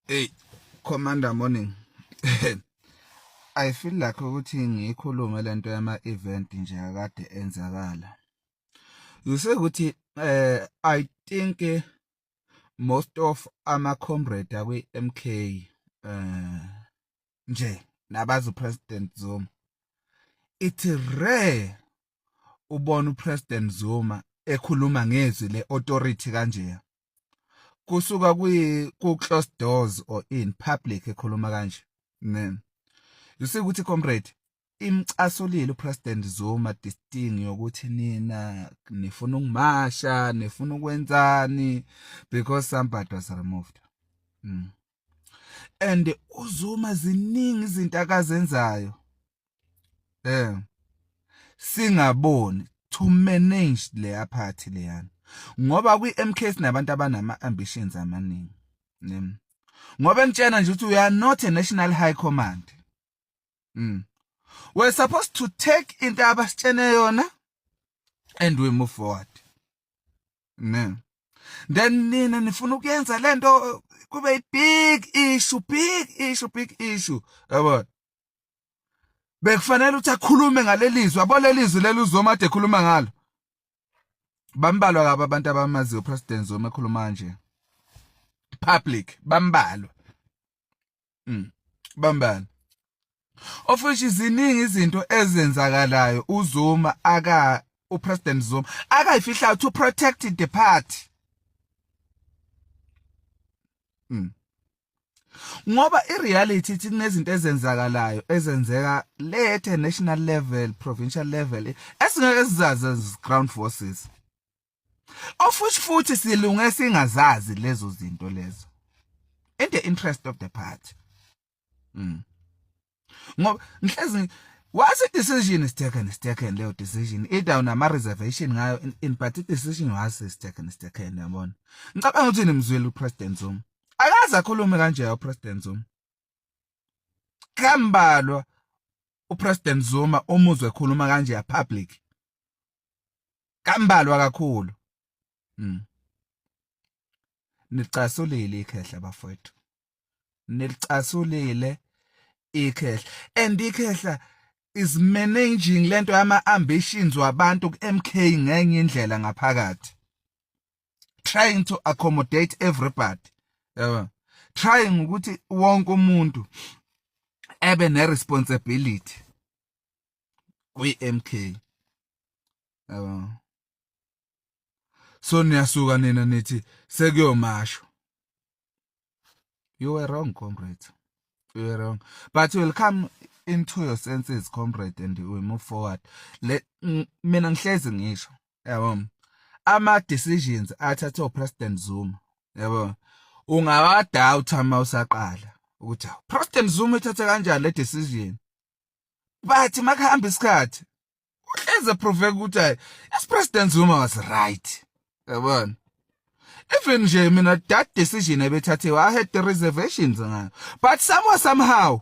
Hey, Commander Morning. I feel like ukuthi ngikhulume lento yama event nje akade enzakala. You say ukuthi I think most of ama comrade akwi MK nje nabazi President Zuma. It's rare ubona uPresident Zuma ekhuluma ngezwi leauthority kanje. Kusuka ku closed doors or in public ekhuluma kanje. Ne. You see ukuthi comrade imcasulile uPresident Zuma distinct yokuthi nina nifuna ukumasha nifuna ukwenzani because somebody was removed. And uZuma ziningi izinto akazenzayo singaboni to manage le party leyana ngoba kwi MK sinabantu abanama ambitions amaningi. Ngoba ngitshena nje ukuthi we are not a national high command. We're supposed to take into abasitshene yona and we move forward. Then nina nifuna ukuyenza lento kube big issue. Yabo. Bekufanele ukuthi akhulume ngalelizwe, abolelizwe leli uZuma ade ekhuluma ngalo. Bambalwa kabi abantu abamaziyo uPresident Zuma ekhuluma kanje. Public bambalwa. Bambalwa. Of which iziningi izinto ezenzakalayo uZuma uPresident Zuma akayifihla to protect the party. Ngoba ireality ithi kunezinto ezenzakalayo ezenzeka lethe national level, provincial level esingeke sizazi ground forces. Of which futhi silunge singazazi lezo zinto lezo. In the interest of the party. Ngoba mhlezi was a decision is taken leyo decision either unama reservation ngayo in party decision was taken yabona. Ngicabanga ukuthi nimzwile uPresident Zuma. Akaza khulume kanje uPresident Zuma. Kambalwa uPresident Zuma umuzwe ekhuluma kanje ya public. Kambalwa kakhulu. Nicasulile ikhehla bafowethu. Nicasulile ikhehla. And ikhehla is managing lento yama ambitions wabantu ku MK ngenye indlela ngaphakathi. Trying to accommodate everybody. Trying ukuthi wonke umuntu ebe ne responsibility kwi MK. So niyasuka nina nithi sekuyomasho. You were wrong, comrade. You were wrong. But you will come into your senses, comrade, and we move forward. Mina ngihlezi ngisho. Yabo. Ama decisions athatha uPresident Zuma. Yabo. Ungawadoubt ama usaqala ukuthi President Zuma ethatha kanjani le decision. But makuhamba isikhathi uhleze prove ukuthi yes President Zuma was right. Yabona. Even nje mina that decision ebethathiwe I had the reservations ngayo. But somehow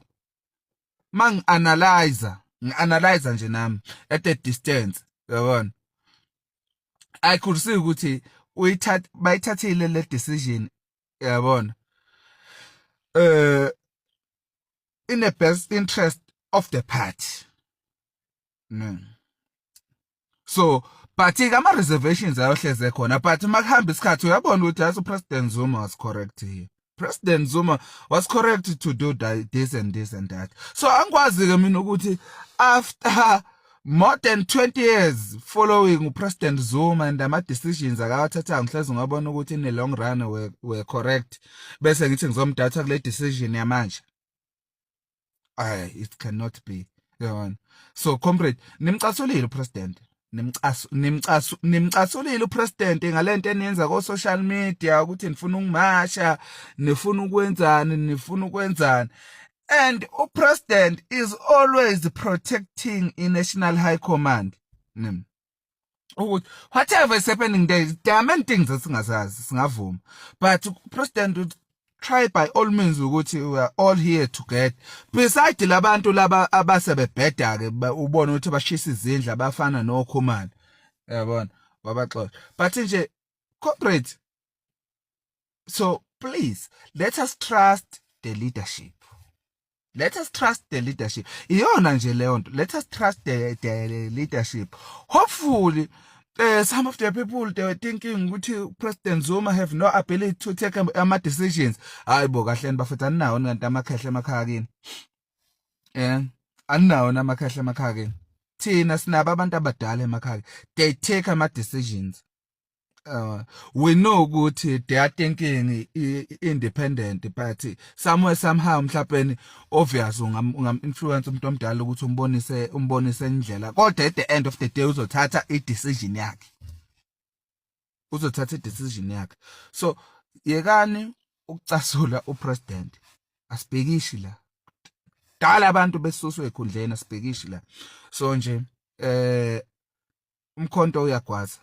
ngi-analyze nje nami at a distance. Yabona. I could see ukuthi bayithathile le decision. Yabona. In the best interest of the party. So but ama reservations ayohleze khona but makuhamba isikhathi uyabona ukuthi as President Zuma was correct here. President Zuma was correct to do this and this and that. So angikwazi ke mina ukuthi after more than 20 years following President Zuma and ama decisions akawathatha ngihlezi ngabona ukuthi in the long run were correct bese ngithi ngizomdatha kule decision yamanje. It cannot be. Yabona. So comrade nimcasulile uPresident. Nimcasulile uPresident ngalento eniyenza ko social media ukuthi nifuna ukumasha, nifuna ukwenzani. And uPresident is always protecting a national high command. Whatever is happening there are many things esingazazi singavuma. But President would try by all means ukuthi we are all here together. Besides labantu laba abasebebheda ke ubona ukuthi bashisa izindla abafana noKhumalo. Yabona wabaxoxa. But nje comrade so please, let us trust the leadership. Let us trust the leadership. Iyona nje leyo nto. Let us trust the leadership. Hopefully, some of the people, they were thinking ukuthi President Zuma have no ability to take ama-decisions. Hayi bo, kahleni bafethu aninawo nanti amakhehle emakhaya kini. Aninawo namakhehle emakhaya kini. Thina sinabo abantu abadala emakhaya. They take ama-decisions. We know ukuthi they are thinking independent, but somewhere somehow mhlawumbe obvious ungam-influence umuntu omdala ukuthi umbonise indlela, kodwa at the end of the day uzothatha i-decision yakhe. So yekani ukucasula upresident, asibhekishi la dala abantu besuswe ekhundleni, asibhekishi la. So nje umkhonto uyagwaza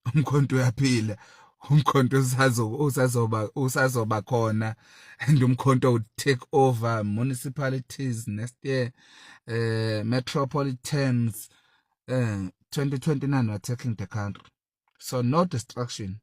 umkhonto uyaphila, umkhonto usazoba khona, and umkhonto would take over municipalities next year, metropolitans. 2029 we're taking the country, so no destruction.